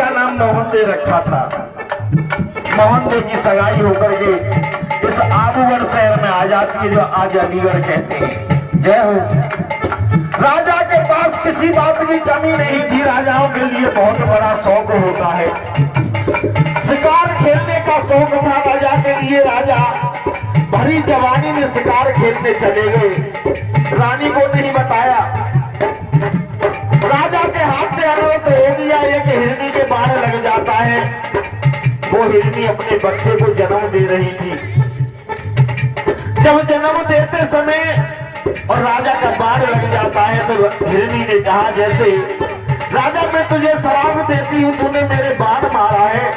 का नाम मोहन दे रखा था। मोहन दे की सगाई होकर के इस आबूगढ़ शहर में आ जाती है, जो आज अलीगढ़ कहते हैं। जय हो। राजा के पास किसी बात की कमी नहीं थी। राजाओं के लिए बहुत बड़ा शौक होता है, शिकार खेलने का शौक था राजा के लिए। राजा भरी जवानी में शिकार खेलने चले गए, रानी को नहीं बताया। राजा के हाथ से अनर्थ हो गया, एक हिरनी के बाण लग जाता है। वो हिरनी अपने बच्चे को जन्म दे रही थी। जब जन्म देते समय और राजा का बाण लग जाता है तो हिरनी ने कहा, जैसे राजा मैं तुझे श्राप देती हूँ, तूने मेरे बाण मारा है,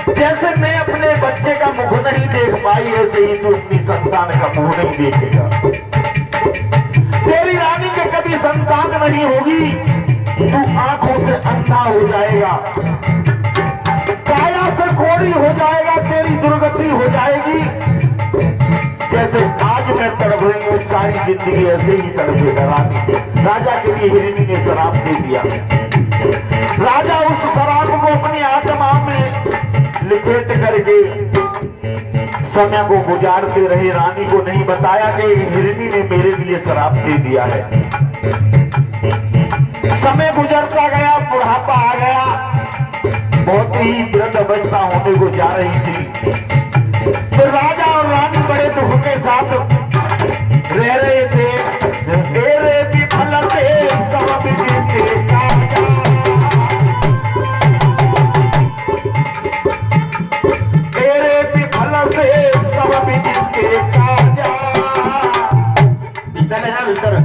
जैसे मैं अपने बच्चे का मुंह नहीं देख पाई, ऐसे ही तू अपनी संतान का मुंह नहीं देखेगा। तेरी रानी के कभी संतान नहीं होगी, तू आंखों से अंधा हो जाएगा, काया से कोढ़ी हो जाएगा, तेरी दुर्गति हो जाएगी। जैसे आज मैं तड़प रही हूँ, सारी जिंदगी ऐसे ही तड़पेगा रानी। राजा के लिए हिरनी ने शराब दे दिया। राजा उस शराब को अपनी आत्मा में लिपेट करके समय को गुजारते रहे। रानी को नहीं बताया कि हिरनी ने मेरे लिए शराब दे दिया है। समय गुजरता गया, बुढ़ापा आ गया, बहुत ही वृद्ध अवस्था होने को जा रही थी। तो राजा और रानी बड़े दुख के साथ रह रहे थे। तेरे विफल थे सब विधि के काया, तेरे विफल से सब विधि के काया। इधर है इधर।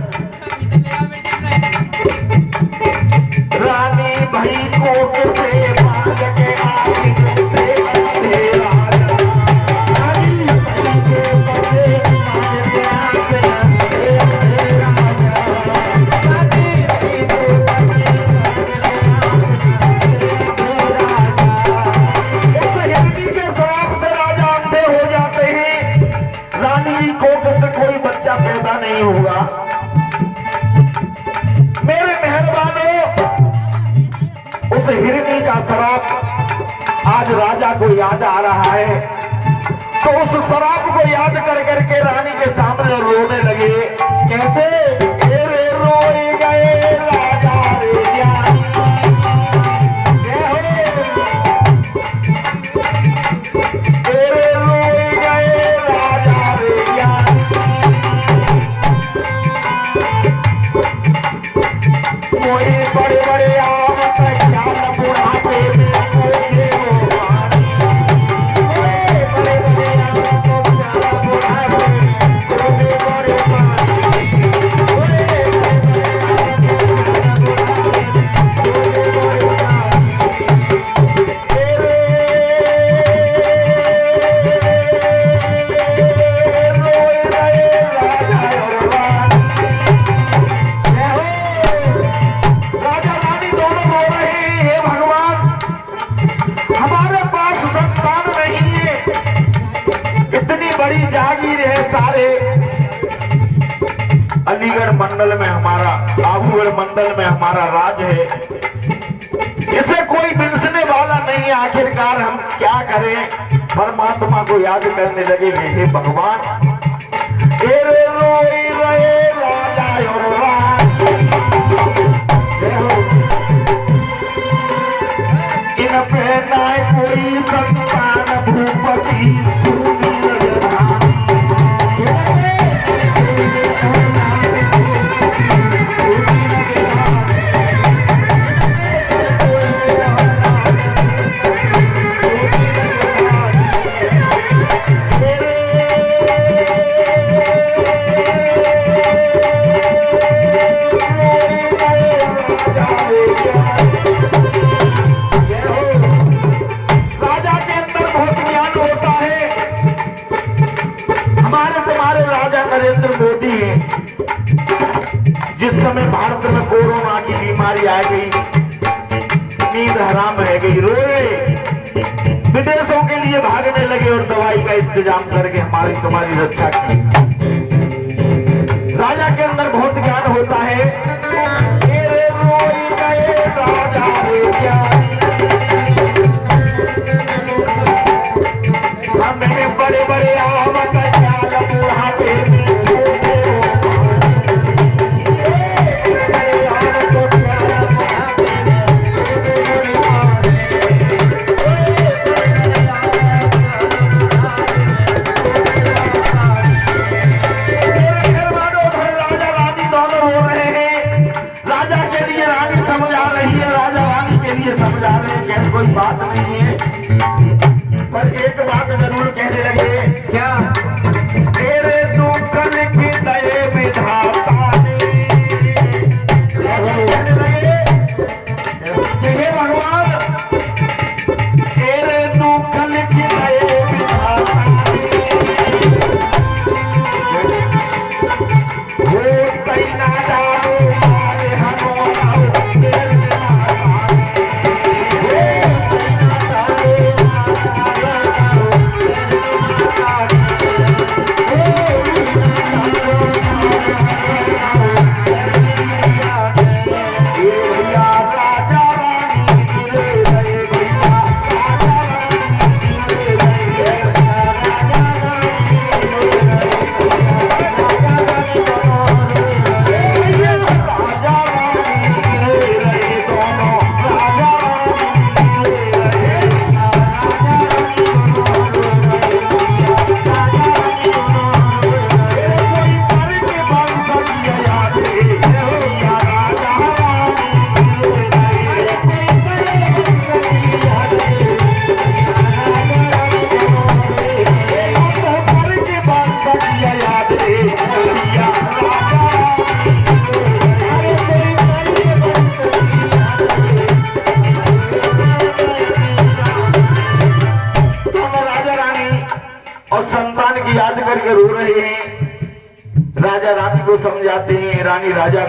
रानी भाई को किसे मांग के आगे से अंधेरा, रानी भाई को किसे मांग के आगे अंधेरा, रानी भाई को किसे इस हिरनी के शराब से राजा अंधे हो जाते हैं। रानी को से कोई बच्चा पैदा नहीं होगा। मेरे मेहरबानों, उस हिरनी का शराब आज राजा को याद आ रहा है, तो उस शराब को याद कर करके रानी के सामने रोने लगे। कैसे? तेरे रोए गए राजा रे ज्ञानी, तेरे रोए गए राजा रे ज्ञानी, कोई बड़े बड़े आवत ख्याल बुढ़ापे में कोई रोवानी, कोई बड़े बड़े आवत ख्याल बुढ़ापे में कोई बड़े पानी, कोई तेरे रोए गए राजा और रानी। राजा रानी दोनों रो रहे हैं, हे भगवान हमारे पास संतान नहीं है, इतनी बड़ी जागीर है, सारे अलीगढ़ मंडल में हमारा, आबूगढ़ मंडल में हमारा राज है, इसे कोई बिनसने वाला नहीं है, आखिरकार हम क्या करें? परमात्मा को याद करने लगे, हे भगवान तेरे रोए रहे राजा और रानी, इन पे ना कोई संतान भूपति सुनी रानी, नरेंद्र मोदी है। जिस समय भारत में कोरोना की बीमारी आ गई, नींद हराम रह गई, रोए, विदेशों के लिए भागने लगे और दवाई का इंतजाम करके हमारी तुम्हारी रक्षा की। राजा के अंदर बहुत ज्ञान होता है। रोए गए राजा रे ज्ञानी, ये समझा रहे हैं कि कोई बात नहीं है, पर एक बात जरूर कहने लगे। क्या? तेरे दुख लिखी दये विधाता ने। कहने लगे कि हे भगवान, तेरे दुख लिखी दये विधाता ने। वो तैना जानो मारे हनुमा तेरे माता ने। और संतान की याद करके रो रहे हैं। राजा रानी को समझाते हैं, रानी राजा